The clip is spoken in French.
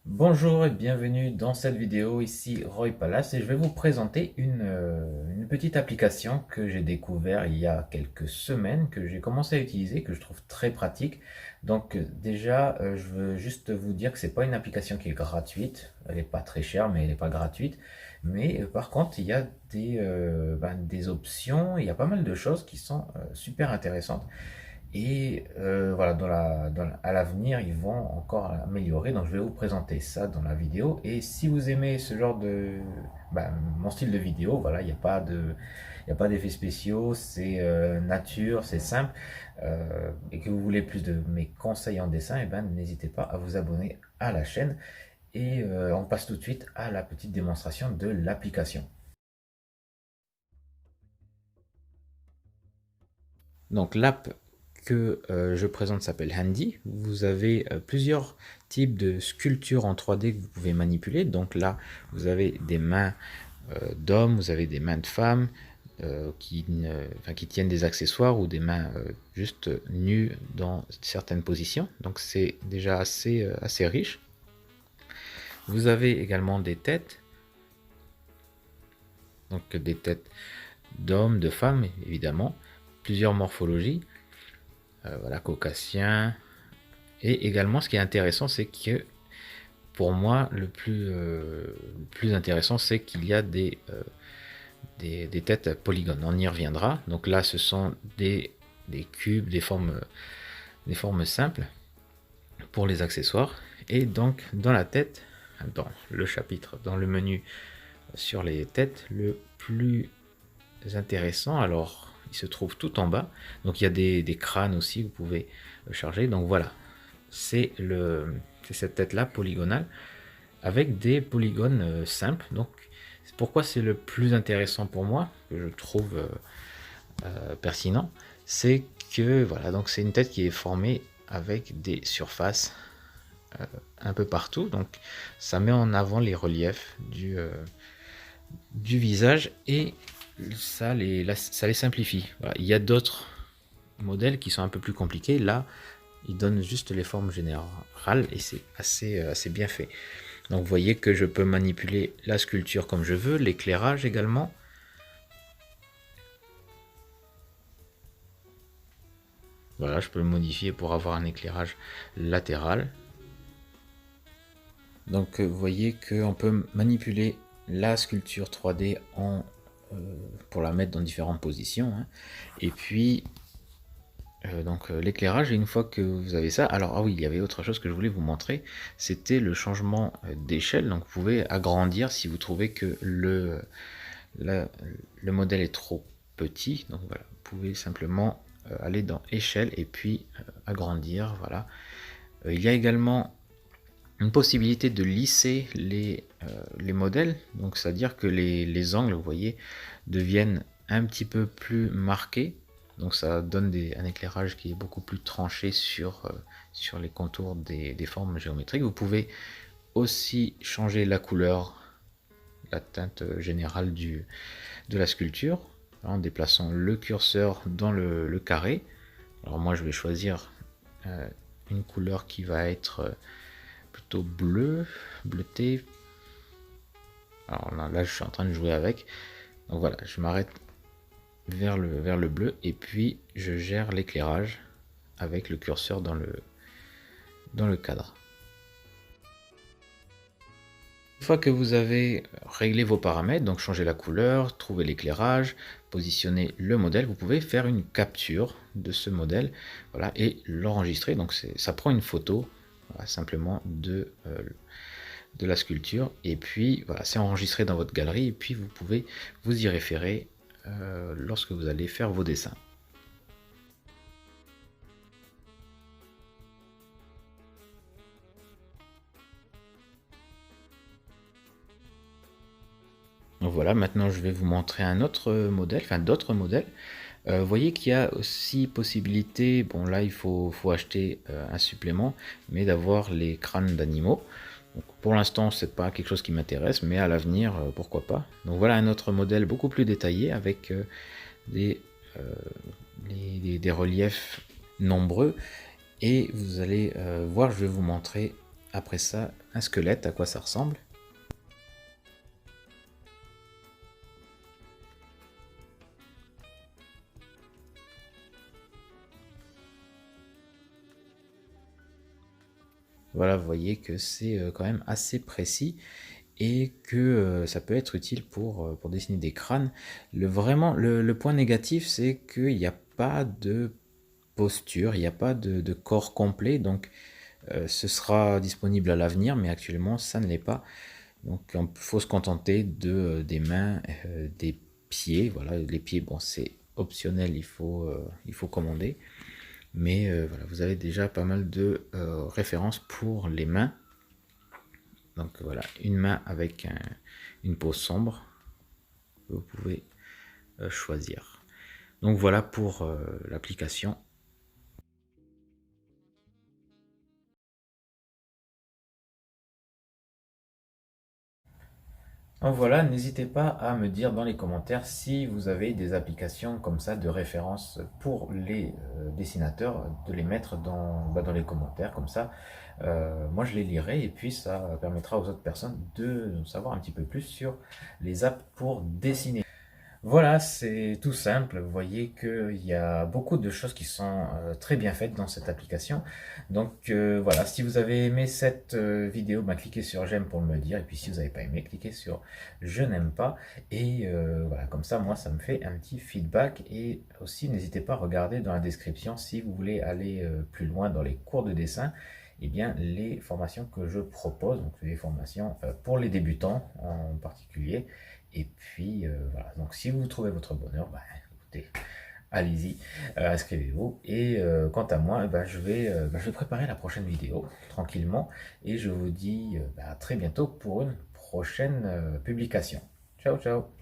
Bonjour et bienvenue dans cette vidéo, ici Roy Palace et je vais vous présenter une petite application que j'ai découvert il y a quelques semaines, que j'ai commencé à utiliser, que je trouve très pratique. Donc déjà, je veux juste vous dire que c'est pas une application qui est gratuite, elle n'est pas très chère mais elle n'est pas gratuite. Mais par contre, il y a des options, il y a pas mal de choses qui sont super intéressantes. Et voilà, à l'avenir, ils vont encore améliorer. Donc, je vais vous présenter ça dans la vidéo. Et si vous aimez ce genre mon style de vidéo, voilà, il y a pas d'effets spéciaux, c'est nature, c'est simple. Et que vous voulez plus de mes conseils en dessin, et ben, n'hésitez pas à vous abonner à la chaîne. Et on passe tout de suite à la petite démonstration de l'application. Donc l'app que je présente s'appelle Handy. Vous avez plusieurs types de sculptures en 3D que vous pouvez manipuler. Donc là, vous avez des mains d'hommes, vous avez des mains de femmes qui tiennent des accessoires ou des mains juste nues dans certaines positions. Donc c'est déjà assez riche. Vous avez également des têtes, donc des têtes d'hommes, de femmes évidemment, plusieurs morphologies. Voilà, caucasien. Et également, ce qui est intéressant, c'est que pour moi, le plus intéressant, c'est qu'il y a des têtes polygones. On y reviendra. Donc là, ce sont des cubes, des formes simples pour les accessoires. Et donc, dans la tête, dans le chapitre, dans le menu sur les têtes, le plus intéressant, alors, il se trouve tout en bas. Donc, il y a des crânes aussi, vous pouvez charger. Donc voilà, c'est cette tête-là polygonale avec des polygones simples. Donc, pourquoi c'est le plus intéressant pour moi, que je trouve pertinent, c'est que voilà, donc c'est une tête qui est formée avec des surfaces un peu partout. Donc, ça met en avant les reliefs du visage et ça les simplifie. Voilà. Il y a d'autres modèles qui sont un peu plus compliqués. Là, ils donnent juste les formes générales et c'est assez bien fait. Donc vous voyez que je peux manipuler la sculpture comme je veux, l'éclairage également. Voilà, je peux le modifier pour avoir un éclairage latéral. Donc vous voyez qu'on peut manipuler la sculpture 3D pour la mettre dans différentes positions, hein. Et puis l'éclairage, et une fois que vous avez ça, alors ah oui, il y avait autre chose que je voulais vous montrer, c'était le changement d'échelle. Donc vous pouvez agrandir si vous trouvez que le modèle est trop petit. Donc voilà, vous pouvez simplement aller dans échelle et puis agrandir. Voilà. Il y a également une possibilité de lisser les modèles, donc c'est-à-dire que les angles, vous voyez, deviennent un petit peu plus marqués. Donc ça donne un éclairage qui est beaucoup plus tranché sur les contours des formes géométriques. Vous pouvez aussi changer la couleur, la teinte générale de la sculpture, en déplaçant le curseur dans le carré. Alors moi je vais choisir une couleur qui va être plutôt bleuté. Alors là, je suis en train de jouer avec. Donc voilà, je m'arrête vers le bleu et puis je gère l'éclairage avec le curseur dans le cadre. Une fois que vous avez réglé vos paramètres, donc changer la couleur, trouver l'éclairage, positionner le modèle, vous pouvez faire une capture de ce modèle, voilà, et l'enregistrer. Donc ça prend une photo, voilà, simplement de la sculpture, et puis voilà, c'est enregistré dans votre galerie, et puis vous pouvez vous y référer lorsque vous allez faire vos dessins. Donc voilà, maintenant je vais vous montrer un autre modèle, enfin d'autres modèles. Vous voyez qu'il y a aussi possibilité, bon là il faut acheter un supplément, mais d'avoir les crânes d'animaux. Donc, pour l'instant c'est pas quelque chose qui m'intéresse, mais à l'avenir pourquoi pas. Donc voilà un autre modèle beaucoup plus détaillé avec des, euh, des reliefs nombreux. Et vous allez voir, je vais vous montrer après ça un squelette, à quoi ça ressemble. Voilà, vous voyez que c'est quand même assez précis et que ça peut être utile pour dessiner des crânes. Vraiment, le point négatif, c'est qu'il n'y a pas de posture, il n'y a pas de corps complet, donc ce sera disponible à l'avenir, mais actuellement, ça ne l'est pas. Donc, il faut se contenter des mains, des pieds. Voilà, les pieds, bon, c'est optionnel, il faut commander. Mais voilà, vous avez déjà pas mal de références pour les mains. Donc voilà, une main avec une peau sombre, vous pouvez choisir. Donc voilà pour l'application. Donc voilà, n'hésitez pas à me dire dans les commentaires si vous avez des applications comme ça de référence pour les dessinateurs, de les mettre dans les commentaires comme ça. Moi je les lirai et puis ça permettra aux autres personnes de savoir un petit peu plus sur les apps pour dessiner. Voilà, c'est tout simple. Vous voyez qu'il y a beaucoup de choses qui sont très bien faites dans cette application. Donc voilà, si vous avez aimé cette vidéo, bah, cliquez sur j'aime pour me le dire. Et puis si vous n'avez pas aimé, cliquez sur je n'aime pas. Et voilà, comme ça, moi, ça me fait un petit feedback. Et aussi, n'hésitez pas à regarder dans la description si vous voulez aller plus loin dans les cours de dessin. Eh bien, les formations que je propose, donc les formations pour les débutants en particulier. Et puis voilà, donc si vous trouvez votre bonheur, bah, écoutez, allez-y, inscrivez-vous. Et quant à moi, je vais préparer la prochaine vidéo tranquillement. Et je vous dis à très bientôt pour une prochaine publication. Ciao, ciao!